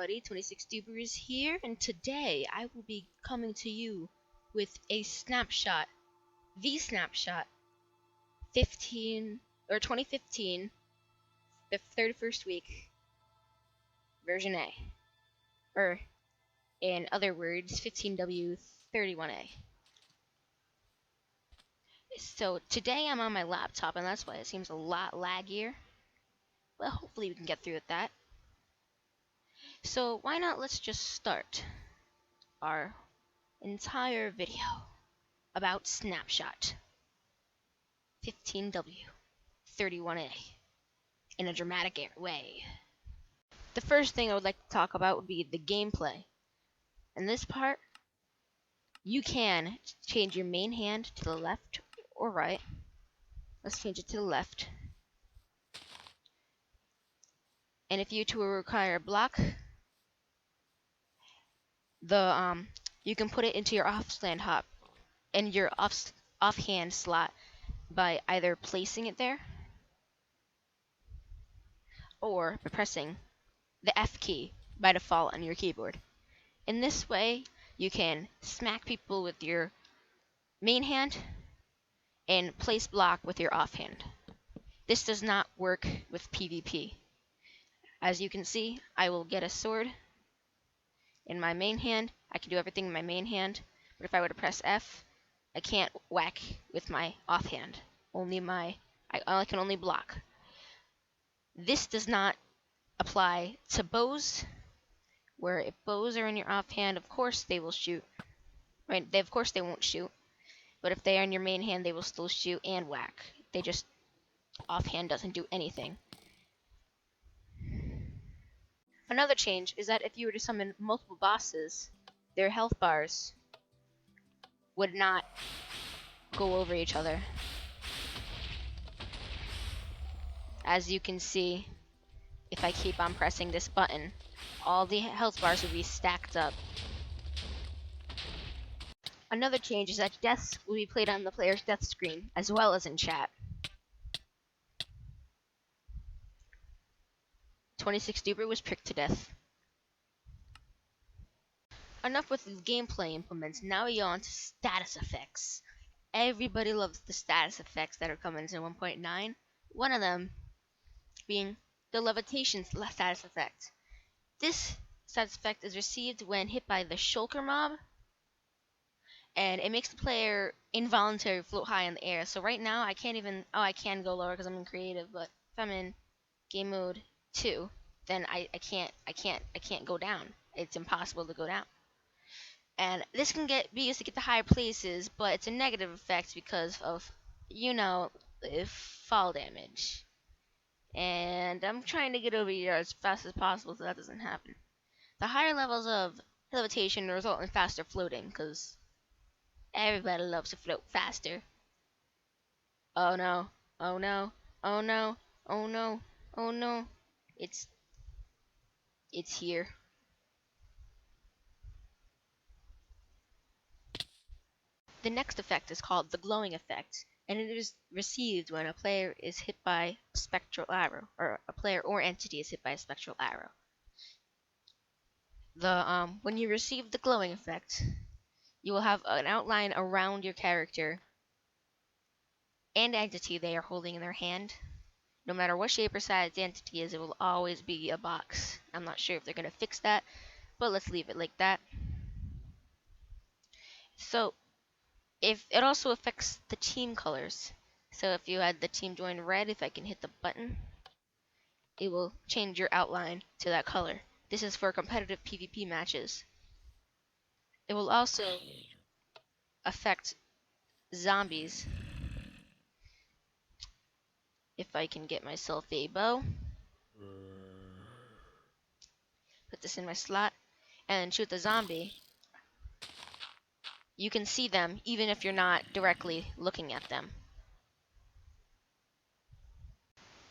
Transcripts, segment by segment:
everybody, 26 Duper is here, and today I will be coming to you with a snapshot, the snapshot 2015, the 31st week, version A, or in other words, 15W31A. So today I'm on my laptop, and that's why it seems a lot laggier, but hopefully we can get through with that. So why not let's just start our entire video about Snapshot 15W31A in a dramatic way. The first thing I would like to talk about would be the gameplay. In this part, you can change your main hand to the left or right. Let's change it to the left. And if you two require a block, you can put it into your offhand hop in your offhand slot by either placing it there or by pressing the F key by default on your keyboard. In this way, you can smack people with your main hand and place block with your offhand. This does not work with PvP. As you can see, I will get a sword in my main hand. I can do everything in my main hand, but if I were to press F, I can't whack with my offhand. I can only block. This does not apply to bows, where if bows are in your offhand, of course they will shoot. Right? Of course they won't shoot, but if they are in your main hand, they will still shoot and whack. They just offhand doesn't do anything. Another change is that if you were to summon multiple bosses, their health bars would not go over each other. As you can see, if I keep on pressing this button, all the health bars will be stacked up. Another change is that deaths will be played on the player's death screen, as well as in chat. 26 Duper was pricked to death. Enough with the gameplay implements, now we go on to status effects. Everybody loves the status effects that are coming in 1.9. One of them being the levitation status effect. This status effect is received when hit by the shulker mob, and it makes the player involuntarily float high in the air. So right now I can't even, I can go lower because I'm in creative, but if I'm in game mode 2, then I can't go down. It's impossible to go down. And this can be used to get to higher places, but it's a negative effect because of, fall damage. And I'm trying to get over here as fast as possible so that doesn't happen. The higher levels of levitation result in faster floating, because everybody loves to float faster. Oh no, oh no, oh no, oh no, oh no. It's here. The next effect is called the glowing effect, and it is received when a player is hit by a spectral arrow, or a player or entity is hit by a spectral arrow. When you receive the glowing effect, you will have an outline around your character and entity they are holding in their hand. No matter what shape or size the entity is, it will always be a box. I'm not sure if they're going to fix that, but let's leave it like that. So, if it also affects the team colors. So if you had the team join red, if I can hit the button, it will change your outline to that color. This is for competitive PvP matches. It will also affect zombies. If I can get myself a bow, put this in my slot, and shoot the zombie, you can see them even if you're not directly looking at them.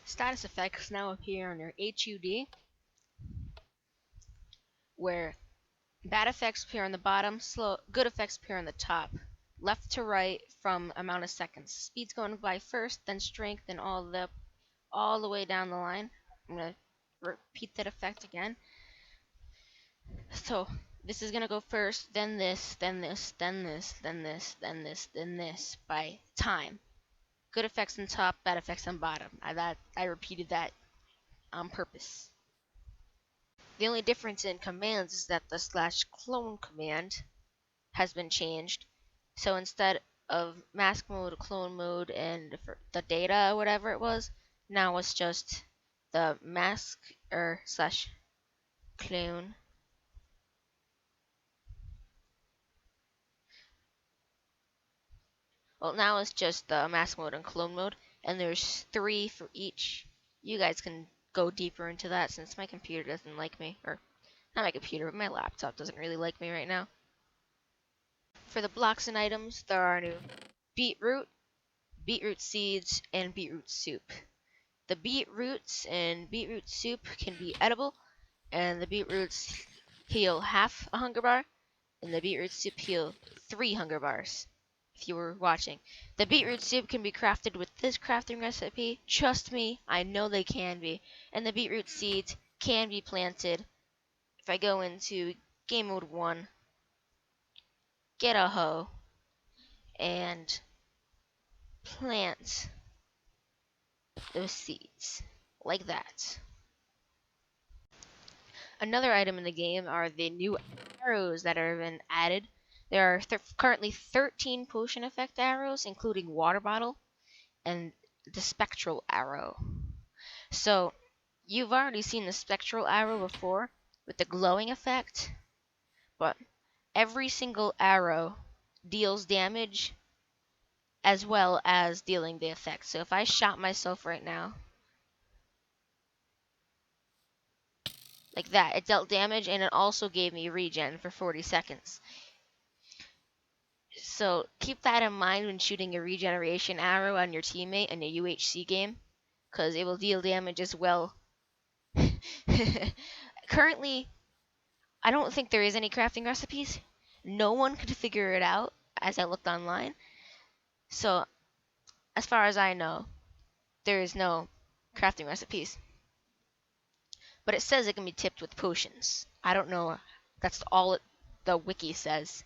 Status effects now appear under HUD, where bad effects appear on the bottom, good effects appear on the top. Left to right from amount of seconds. Speed's going by first, then strength, then all the way down the line. I'm going to repeat that effect again. So this is gonna go first, then this, then this, then this, then this, then this, then this by time. Good effects on top, bad effects on bottom. I repeated that on purpose. The only difference in commands is that the /clone command has been changed. So instead of mask mode, clone mode, and for the data, whatever it was, now it's just the mask or /clone. Well, now it's just the mask mode and clone mode, and there's 3 for each. You guys can go deeper into that since my computer doesn't like me, or not my computer, but my laptop doesn't really like me right now. For the blocks and items, there are new beetroot, beetroot seeds, and beetroot soup. The beetroots and beetroot soup can be edible, and the beetroots heal half a hunger bar, and the beetroot soup heal 3 hunger bars. If you were watching, the beetroot soup can be crafted with this crafting recipe. Trust me, I know they can be. And the beetroot seeds can be planted. If I go into game mode 1, get a hoe, and plant those seeds like that. Another item in the game are the new arrows that have been added. There are currently 13 potion effect arrows, including water bottle and the spectral arrow. So you've already seen the spectral arrow before with the glowing effect, but every single arrow deals damage as well as dealing the effect. So if I shot myself right now, like that, it dealt damage and it also gave me regen for 40 seconds. So keep that in mind when shooting a regeneration arrow on your teammate in a UHC game, because it will deal damage as well. Currently, I don't think there is any crafting recipes. No one could figure it out as I looked online. So, as far as I know, there is no crafting recipes. But it says it can be tipped with potions. I don't know. That's all the wiki says.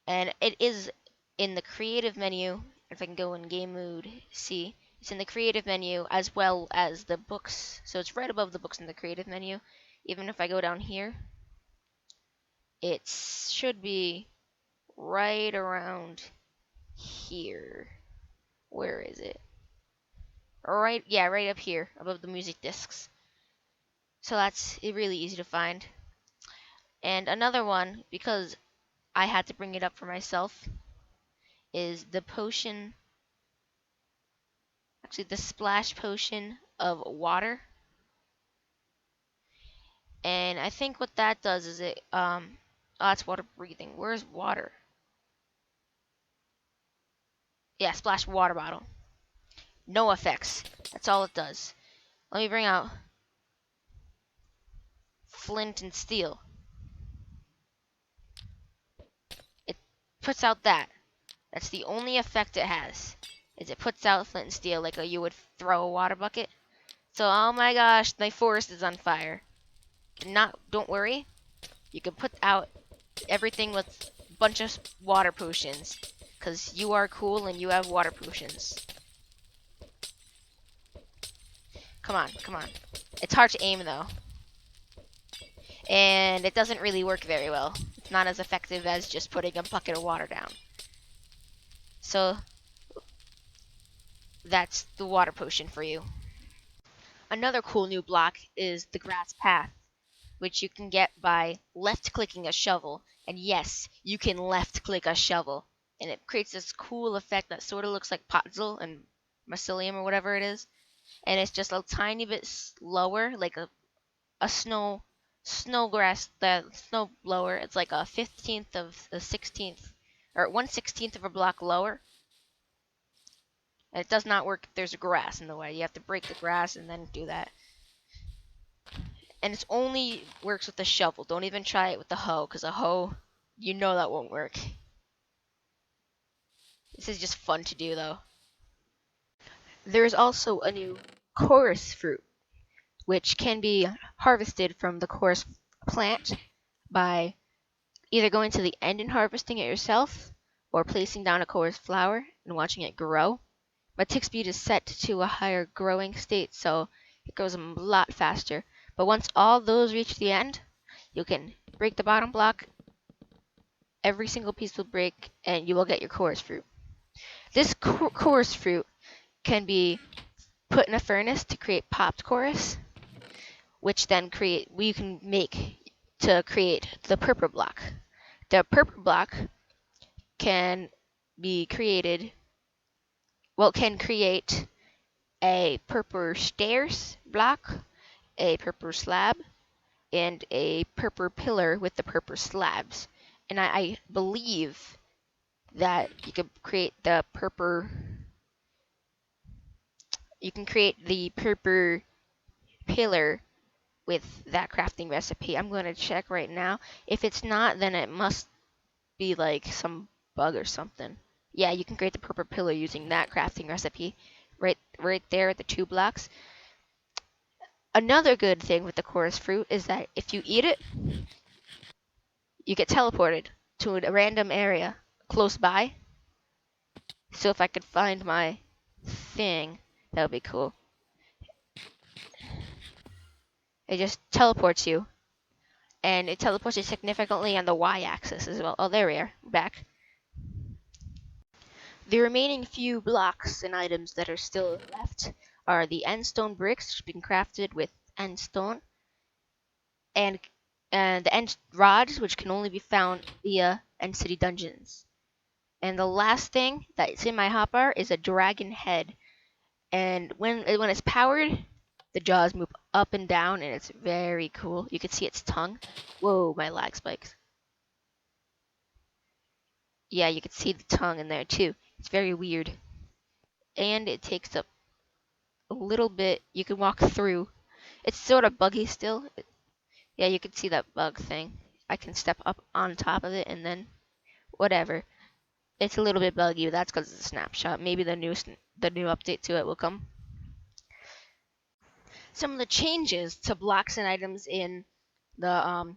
And it is in the creative menu. If I can go in game mode, see, it's in the creative menu as well as the books. So it's right above the books in the creative menu. Even if I go down here, it should be right around here. Where is it? Right, yeah, right up here above the music discs. So that's really easy to find. And another one, because I had to bring it up for myself, is the potion, actually the splash potion of water. And I think what that does is oh, it's water breathing. Where's water? Yeah, splash water bottle. No effects. That's all it does. Let me bring out flint and steel. It puts out that. That's the only effect it has. Is it puts out flint and steel like you would throw a water bucket. So, oh my gosh, my forest is on fire. Don't worry. You can put out everything with a bunch of water potions, because you are cool and you have water potions. Come on, come on. It's hard to aim though. And it doesn't really work very well. It's not as effective as just putting a bucket of water down. So that's the water potion for you. Another cool new block is the grass path, which you can get by left clicking a shovel. And yes, you can left click a shovel. And it creates this cool effect that sort of looks like Potzel and Mycelium or whatever it is. And it's just a tiny bit slower, like a snowgrass, the snow blower. It's like a 15th of the 16th, or 1/16th of a block lower. And it does not work if there's a grass in the way. You have to break the grass and then do that. And it only works with the shovel. Don't even try it with the hoe, because a hoe, you know that won't work. This is just fun to do, though. There's also a new chorus fruit, which can be harvested from the chorus plant by either going to the end and harvesting it yourself or placing down a chorus flower and watching it grow. My tick speed is set to a higher growing state, so it grows a lot faster. But once all those reach the end, you can break the bottom block. Every single piece will break, and you will get your chorus fruit. This chorus fruit can be put in a furnace to create popped chorus, which then you can make to create the purple block. The purple block can be created, can create a purple stairs block, a purple slab, and a purple pillar with the purple slabs. And I believe that you can create the purple pillar with that crafting recipe. I'm going to check right now. If it's not, then it must be like some bug or something. Yeah, you can create the purple pillar using that crafting recipe right there at the 2 blocks. Another good thing with the chorus fruit is that if you eat it, you get teleported to a random area close by. So if I could find my thing, that would be cool. It just teleports you, and it teleports you significantly on the y-axis as well. Oh, there we are, back. The remaining few blocks and items that are still left are the endstone bricks, which have been crafted with endstone, and the end rods, which can only be found via end city dungeons. And the last thing that's in my hotbar is a dragon head, and when it's powered, the jaws move up and down, and it's very cool. You can see its tongue. Whoa, my lag spikes. Yeah, you can see the tongue in there too. It's very weird. And it takes up a little bit. You can walk through. It's sort of buggy still. Yeah, you can see that bug thing. I can step up on top of it and then whatever. It's a little bit buggy, but that's because it's a snapshot. Maybe the new update to it will come. Some of the changes to blocks and items in the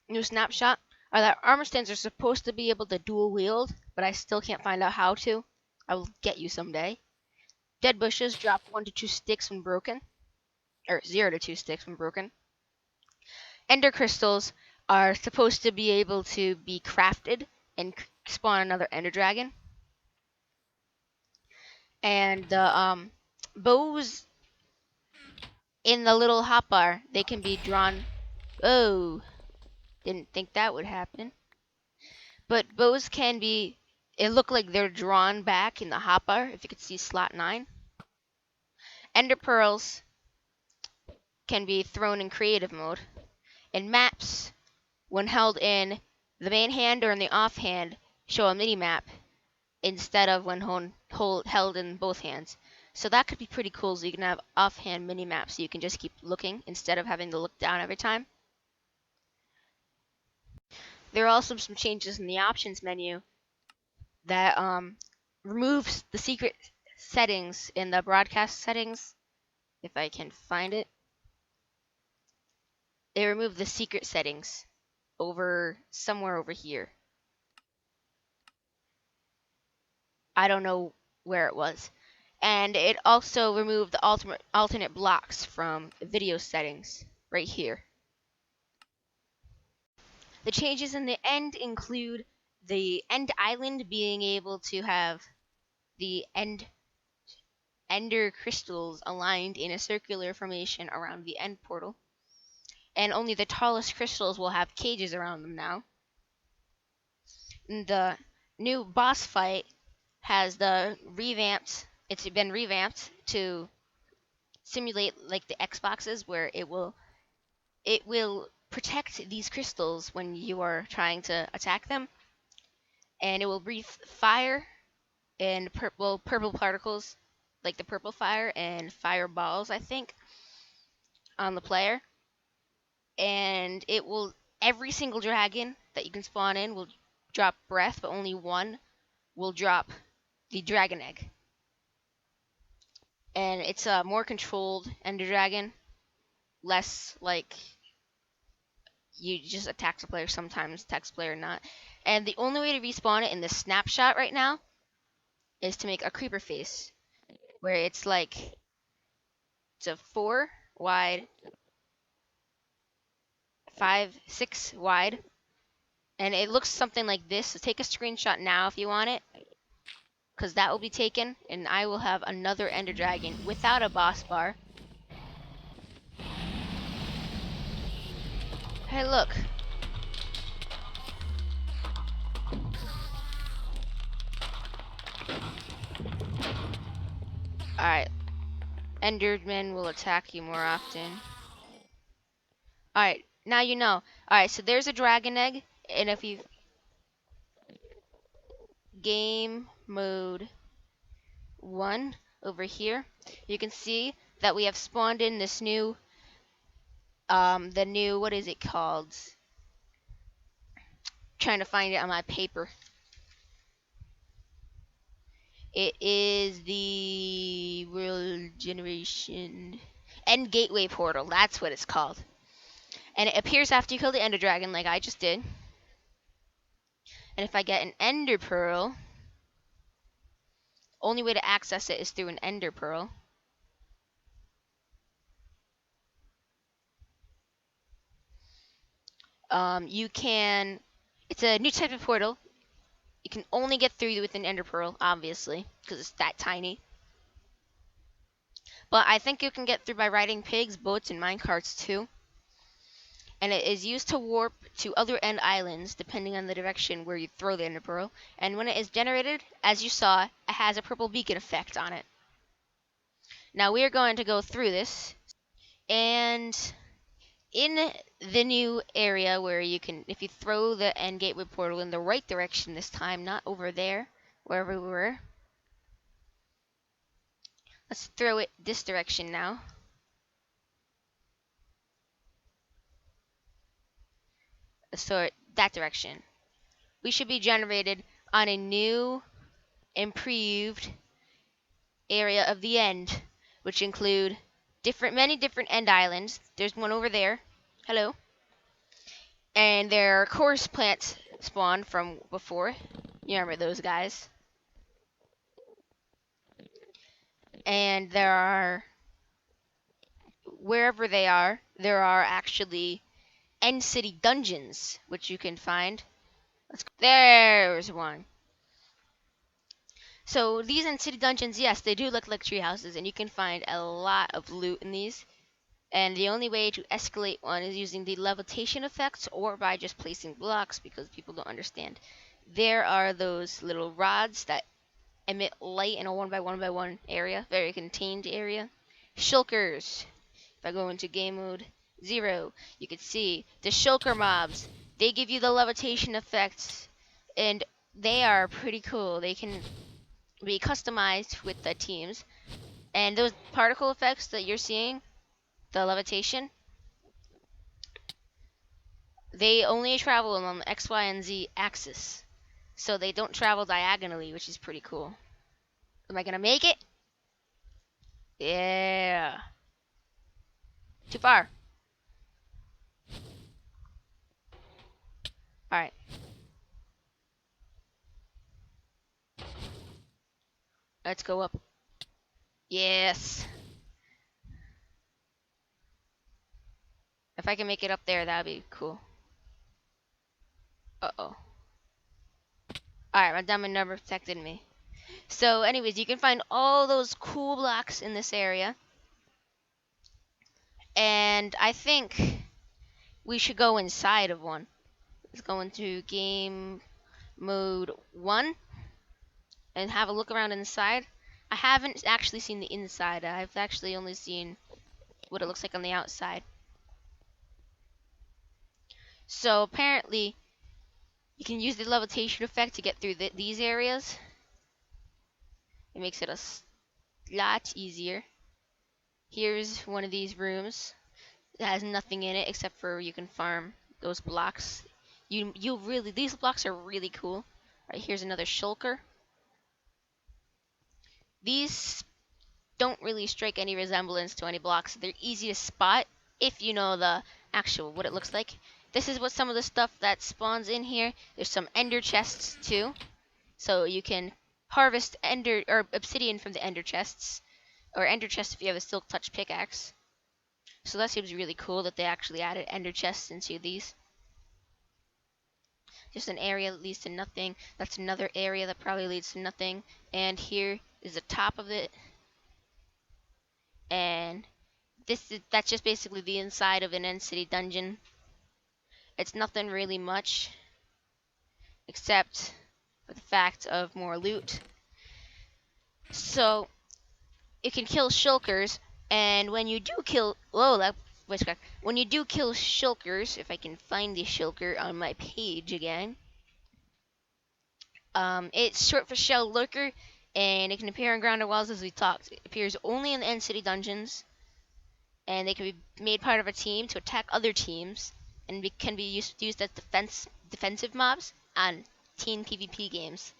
new snapshot are that armor stands are supposed to be able to dual wield, but I still can't find out how to. I will get you someday. Dead bushes drop 1 to 2 sticks when broken, or 0 to 2 sticks when broken. Ender crystals are supposed to be able to be crafted and spawn another ender dragon. And the bows in the little hotbar, they can be drawn. Oh, didn't think that would happen. But bows can be, it look like they're drawn back in the hotbar, if you could see slot 9. Ender pearls can be thrown in creative mode. And maps, when held in the main hand or in the offhand, show a mini map instead of when held in both hands. So that could be pretty cool, so you can have offhand mini maps so you can just keep looking instead of having to look down every time. There are also some changes in the options menu that removes the secret settings in the broadcast settings, if I can find it. They removed the secret settings somewhere over here. I don't know where it was. And it also removed the alternate blocks from video settings right here. The changes in the end include the end island being able to have the ender crystals aligned in a circular formation around the end portal. And only the tallest crystals will have cages around them now. And the new boss fight has it's been revamped to simulate like the Xboxes, where it will protect these crystals when you are trying to attack them, and it will breathe fire and purple particles, like the purple fire and fireballs, I think, on the player. And every single dragon that you can spawn in will drop breath, but only one will drop the dragon egg. And it's a more controlled ender dragon, less like you just attack the player sometimes, attacks the player not. And the only way to respawn it in the snapshot right now is to make a creeper face, where it's like it's a 4 wide, 5, 6 wide, and it looks something like this. So take a screenshot now if you want it, because that will be taken, and I will have another Ender Dragon without a boss bar. Hey, look. Alright, Endermen will attack you more often. Alright, now you know. Alright, so there's a dragon egg, and if you game mode 1 over here, you can see that we have spawned in this new, the new, what is it called? Trying to find it on my paper. It is the World Generation End Gateway Portal. That's what it's called. And it appears after you kill the Ender Dragon, like I just did. And if I get an Ender Pearl, only way to access it is through an Ender Pearl. You can. It's a new type of portal. You can only get through with an Ender Pearl, obviously, because it's that tiny. But I think you can get through by riding pigs, boats, and minecarts too. And it is used to warp to other end islands depending on the direction where you throw the Ender Pearl. And when it is generated, as you saw, it has a purple beacon effect on it. Now we are going to go through this, and in the new area where you can, if you throw the end gateway portal in the right direction this time, not over there, wherever we were. Let's throw it this direction now. So that direction. We should be generated on a new, improved area of the end, which include many different end islands. There's one over there. Hello. And there are course plants spawned from before. You remember those guys. And there are, wherever they are, there are actually end city dungeons, which you can find. There's one. So these end city dungeons, yes, they do look like tree houses, and you can find a lot of loot in these. And the only way to escalate one is using the levitation effects or by just placing blocks, because people don't understand. There are those little rods that emit light in a 1x1x1 area, very contained area. Shulkers. If I go into game mode 0, you can see the shulker mobs. They give you the levitation effects, and they are pretty cool. They can be customized with the teams. And those particle effects that you're seeing, the levitation, they only travel on the X, Y, and Z axis. So they don't travel diagonally, which is pretty cool. Am I gonna make it? Yeah. Too far. Alright. Let's go up. Yes. If I can make it up there, that'd be cool. Uh-oh. Alright, my diamond never protected me. So, anyways, you can find all those cool blocks in this area. And I think we should go inside of one. Let's go into game mode 1 and have a look around inside. I haven't actually seen the inside. I've actually only seen what it looks like on the outside. So apparently you can use the levitation effect to get through these areas. It makes it a lot easier. Here's one of these rooms. It has nothing in it except for you can farm those blocks. These blocks are really cool. Right, here's another shulker. These don't really strike any resemblance to any blocks. They're easy to spot if you know the actual what it looks like. this is what some of the stuff that spawns in here. There's some ender chests too, so you can harvest ender or obsidian from the ender chests, or ender chests if you have a silk touch pickaxe. So that seems really cool that they actually added ender chests into these. Just an area that leads to nothing. That's another area that probably leads to nothing. And here is the top of it. And that's just basically the inside of an end city dungeon. It's nothing really much, except for the fact of more loot. So you can kill shulkers, and when you do kill, when you do kill shulkers, if I can find the shulker on my page again, it's short for shell lurker, and it can appear on grounded walls as we talked. It appears only in the end city dungeons, and they can be made part of a team to attack other teams, and can be used as defensive mobs on team PvP games.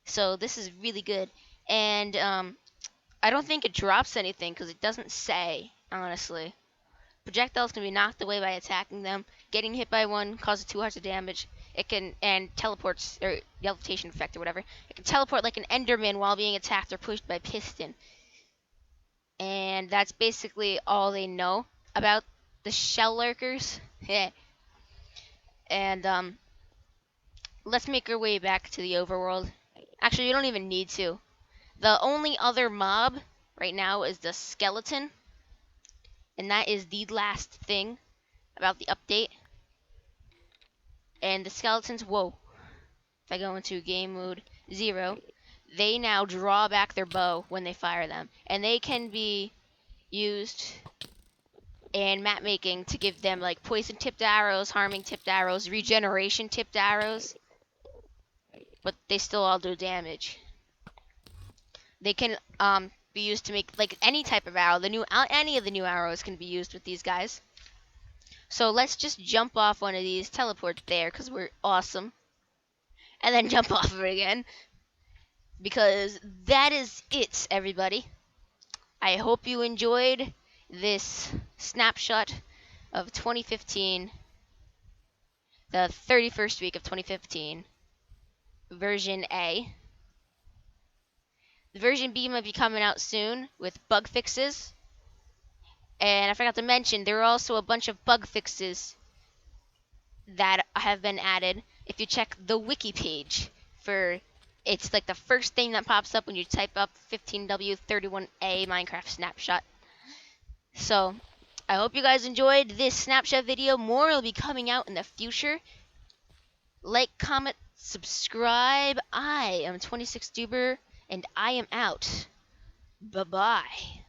So this is really good, and I don't think it drops anything because it doesn't say, honestly. Projectiles can be knocked away by attacking them. Getting hit by one causes 2 hearts of damage. It can, and teleports, or the levitation effect or whatever. It can teleport like an Enderman while being attacked or pushed by piston. And that's basically all they know about the shell lurkers. And let's make our way back to the overworld. Actually, you don't even need to. The only other mob right now is the skeleton. And that is the last thing about the update. And the skeletons, whoa. If I go into game mode 0, they now draw back their bow when they fire them. And they can be used in map making to give them like poison tipped arrows, harming tipped arrows, regeneration tipped arrows. But they still all do damage. They can be used to make like any type of arrow. Any of the new arrows can be used with these guys. So let's just jump off one of these, teleport there because we're awesome, and then jump off of it again, because that is it, everybody. I hope you enjoyed this snapshot of 2015, the 31st week of 2015, version A. The version B might be coming out soon with bug fixes. And I forgot to mention, there are also a bunch of bug fixes that have been added. If you check the wiki page for, it's like the first thing that pops up when you type up 15W31A Minecraft Snapshot. So, I hope you guys enjoyed this Snapshot video. More will be coming out in the future. Like, comment, subscribe. I am 26Duber, and I am out. Bye-bye.